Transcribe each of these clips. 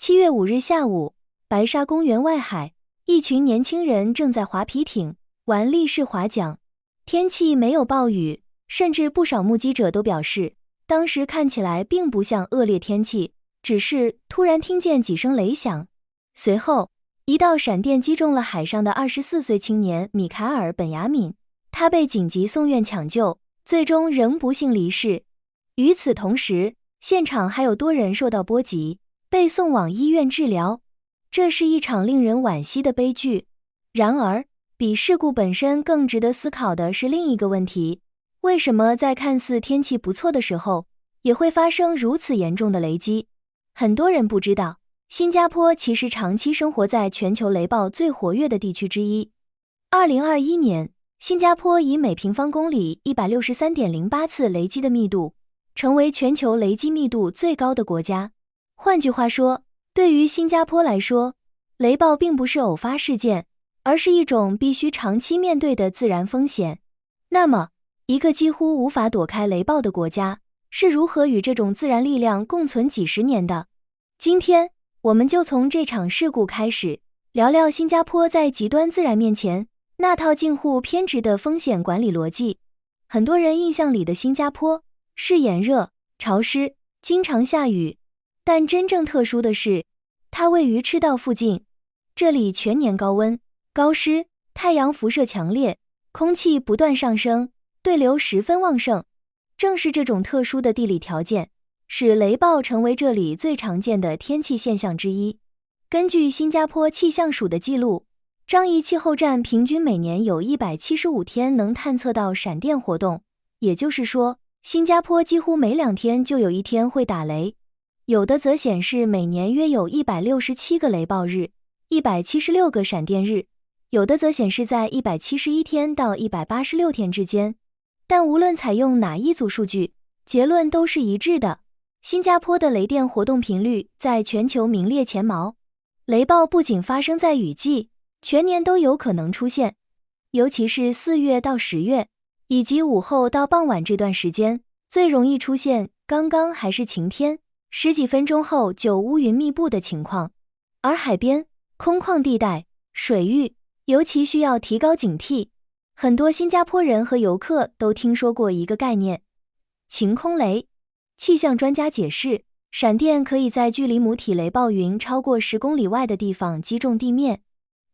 7月5日下午，白沙公园外海，一群年轻人正在划皮艇，玩立式划桨。天气没有暴雨，甚至不少目击者都表示，当时看起来并不像恶劣天气，只是突然听见几声雷响。随后，一道闪电击中了海上的24岁青年米凯尔·本雅敏，他被紧急送院抢救，最终仍不幸离世。与此同时，现场还有多人受到波及，被送往医院治疗。这是一场令人惋惜的悲剧。然而，比事故本身更值得思考的是另一个问题：为什么在看似天气不错的时候，也会发生如此严重的雷击？很多人不知道，新加坡其实长期生活在全球雷暴最活跃的地区之一。2021年，新加坡以每平方公里 163.08 次雷击的密度，成为全球雷击密度最高的国家。换句话说，对于新加坡来说，雷暴并不是偶发事件，而是一种必须长期面对的自然风险。那么，一个几乎无法躲开雷暴的国家，是如何与这种自然力量共存几十年的？今天，我们就从这场事故开始，聊聊新加坡在极端自然面前那套近乎偏执的风险管理逻辑。很多人印象里的新加坡是炎热、潮湿，经常下雨，但真正特殊的是，它位于赤道附近，这里全年高温、高湿，太阳辐射强烈，空气不断上升，对流十分旺盛。正是这种特殊的地理条件，使雷暴成为这里最常见的天气现象之一。根据新加坡气象署的记录，樟宜气候站平均每年有175天能探测到闪电活动，也就是说，新加坡几乎每2天就有1天会打雷。有的则显示每年约有167个雷暴日，176个闪电日，有的则显示在171天到186天之间。但无论采用哪一组数据，结论都是一致的。新加坡的雷电活动频率在全球名列前茅。雷暴不仅发生在雨季，全年都有可能出现，尤其是4月到10月，以及午后到傍晚这段时间，最容易出现刚刚还是晴天，10几分钟后就乌云密布的情况。而海边、空旷地带、水域尤其需要提高警惕。很多新加坡人和游客都听说过一个概念：晴空雷。气象专家解释，闪电可以在距离母体雷暴云超过10公里外的地方击中地面，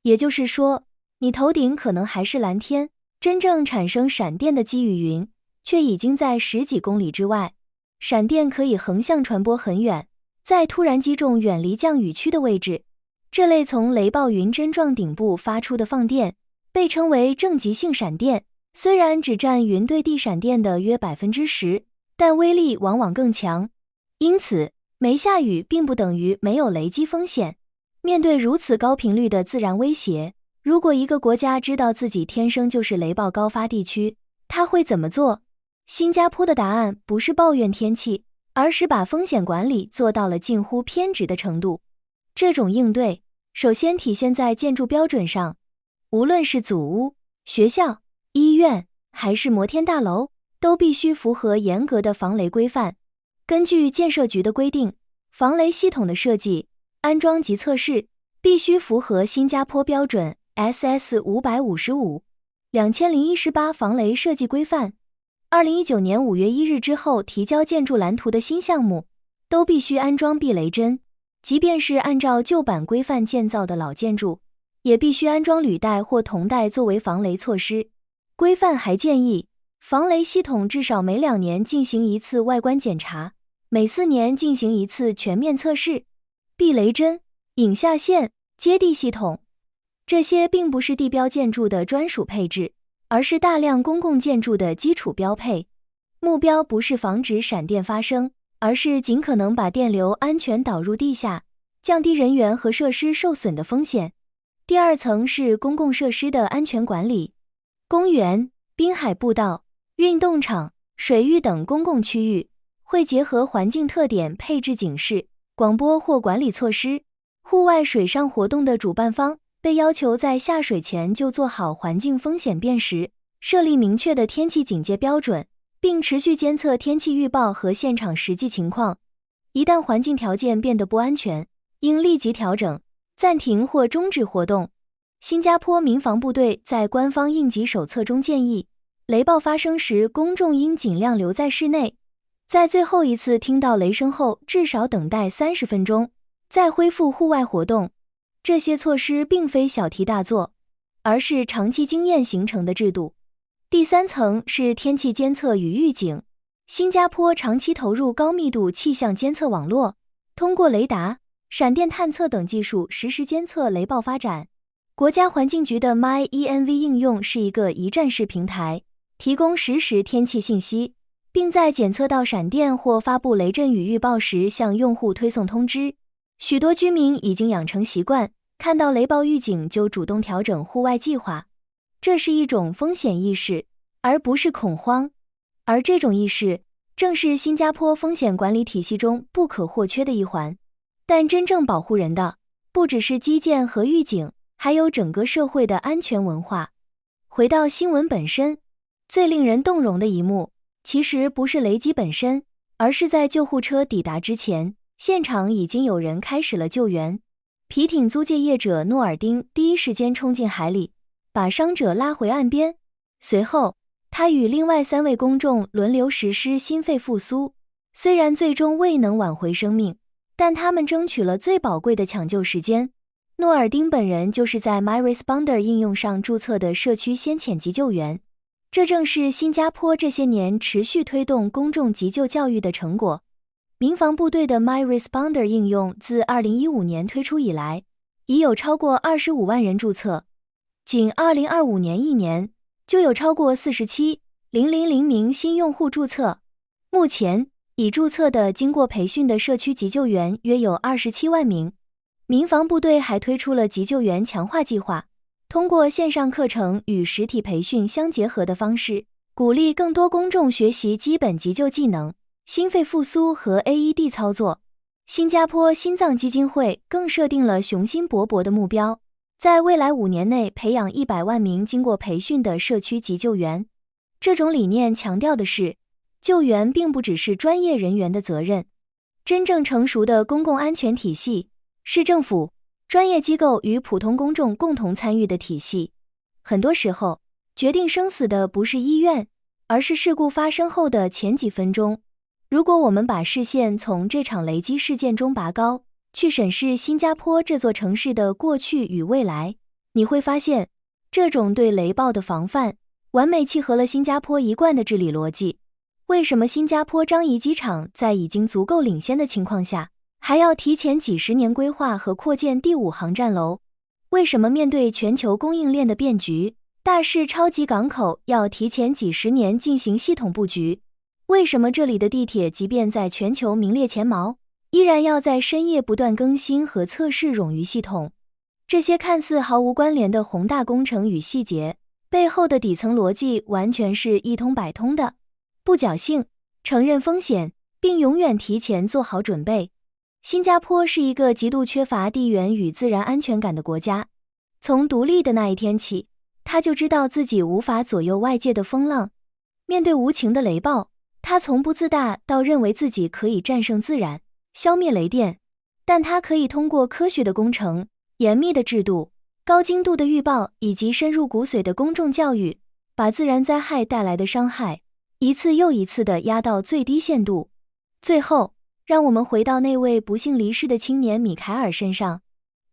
也就是说，你头顶可能还是蓝天，真正产生闪电的积雨云却已经在10几公里之外。闪电可以横向传播很远，再突然击中远离降雨区的位置。这类从雷暴云针状顶部发出的放电被称为正极性闪电，虽然只占云对地闪电的约 10%， 但威力往往更强。因此，没下雨并不等于没有雷击风险。面对如此高频率的自然威胁，如果一个国家知道自己天生就是雷暴高发地区，它会怎么做？新加坡的答案不是抱怨天气，而是把风险管理做到了近乎偏执的程度。这种应对首先体现在建筑标准上，无论是祖屋、学校、医院还是摩天大楼，都必须符合严格的防雷规范。根据建设局的规定，防雷系统的设计、安装及测试必须符合新加坡标准 SS555、2018防雷设计规范。2019年5月1日之后提交建筑蓝图的新项目，都必须安装避雷针，即便是按照旧版规范建造的老建筑，也必须安装履带或铜带作为防雷措施。规范还建议，防雷系统至少每2年进行一次外观检查，每4年进行一次全面测试。避雷针、引下线、接地系统，这些并不是地标建筑的专属配置，而是大量公共建筑的基础标配。目标不是防止闪电发生，而是尽可能把电流安全导入地下，降低人员和设施受损的风险。第二层是公共设施的安全管理。公园、滨海步道、运动场、水域等公共区域会结合环境特点配置警示、广播或管理措施。户外水上活动的主办方被要求在下水前就做好环境风险辨识，设立明确的天气警戒标准，并持续监测天气预报和现场实际情况。一旦环境条件变得不安全，应立即调整、暂停或终止活动。新加坡民防部队在官方应急手册中建议，雷暴发生时，公众应尽量留在室内，在最后一次听到雷声后至少等待30分钟，再恢复户外活动。这些措施并非小题大做，而是长期经验形成的制度。第三层是天气监测与预警。新加坡长期投入高密度气象监测网络，通过雷达、闪电探测等技术实时监测雷暴发展。国家环境局的 MyENV 应用是一个一站式平台，提供实时天气信息，并在检测到闪电或发布雷阵雨预报时向用户推送通知。许多居民已经养成习惯，看到雷暴预警就主动调整户外计划。这是一种风险意识，而不是恐慌。而这种意识正是新加坡风险管理体系中不可或缺的一环。但真正保护人的，不只是基建和预警，还有整个社会的安全文化。回到新闻本身，最令人动容的一幕，其实不是雷击本身，而是在救护车抵达之前，现场已经有人开始了救援。皮艇租借业者诺尔丁第一时间冲进海里，把伤者拉回岸边。随后，他与另外3位公众轮流实施心肺复苏，虽然最终未能挽回生命，但他们争取了最宝贵的抢救时间。诺尔丁本人就是在 MyResponder 应用上注册的社区先遣急救员，这正是新加坡这些年持续推动公众急救教育的成果。民防部队的 MyResponder 应用自2015年推出以来，已有超过25万人注册，仅2025年1年就有超过47,000名新用户注册。目前，已注册的经过培训的社区急救员约有27万名。民防部队还推出了急救员强化计划，通过线上课程与实体培训相结合的方式，鼓励更多公众学习基本急救技能、心肺复苏和 AED 操作。新加坡心脏基金会更设定了雄心勃勃的目标，在未来5年内培养100万名经过培训的社区急救员。这种理念强调的是，救援并不只是专业人员的责任，真正成熟的公共安全体系是政府、专业机构与普通公众共同参与的体系。很多时候，决定生死的不是医院，而是事故发生后的前几分钟。如果我们把视线从这场雷击事件中拔高，去审视新加坡这座城市的过去与未来，你会发现，这种对雷暴的防范，完美契合了新加坡一贯的治理逻辑。为什么新加坡樟宜机场在已经足够领先的情况下，还要提前几十年规划和扩建第5航站楼？为什么面对全球供应链的变局，大势超级港口要提前几十年进行系统布局？为什么这里的地铁即便在全球名列前茅，依然要在深夜不断更新和测试冗余系统？这些看似毫无关联的宏大工程与细节，背后的底层逻辑完全是一通百通的。不侥幸，承认风险，并永远提前做好准备。新加坡是一个极度缺乏地缘与自然安全感的国家。从独立的那一天起，他就知道自己无法左右外界的风浪。面对无情的雷暴，他从不自大到认为自己可以战胜自然，消灭雷电。但他可以通过科学的工程、严密的制度、高精度的预报以及深入骨髓的公众教育，把自然灾害带来的伤害一次又一次地压到最低限度。最后，让我们回到那位不幸离世的青年米凯尔身上。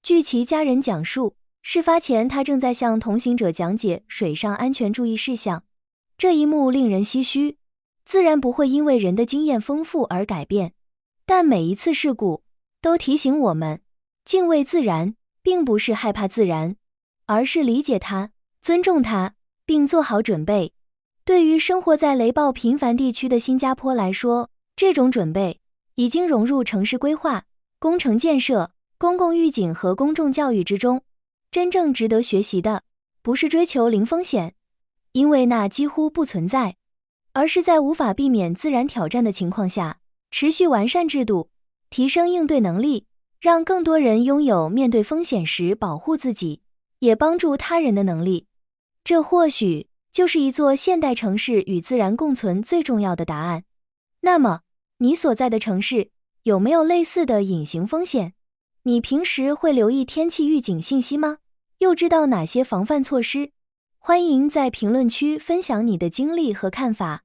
据其家人讲述，事发前他正在向同行者讲解水上安全注意事项。这一幕令人唏嘘，自然不会因为人的经验丰富而改变，但每一次事故都提醒我们，敬畏自然并不是害怕自然，而是理解它、尊重它，并做好准备。对于生活在雷暴频繁地区的新加坡来说，这种准备已经融入城市规划、工程建设、公共预警和公众教育之中。真正值得学习的，不是追求零风险，因为那几乎不存在，而是在无法避免自然挑战的情况下，持续完善制度，提升应对能力，让更多人拥有面对风险时保护自己，也帮助他人的能力。这或许就是一座现代城市与自然共存最重要的答案。那么，你所在的城市有没有类似的隐形风险？你平时会留意天气预警信息吗？又知道哪些防范措施？欢迎在评论区分享你的经历和看法。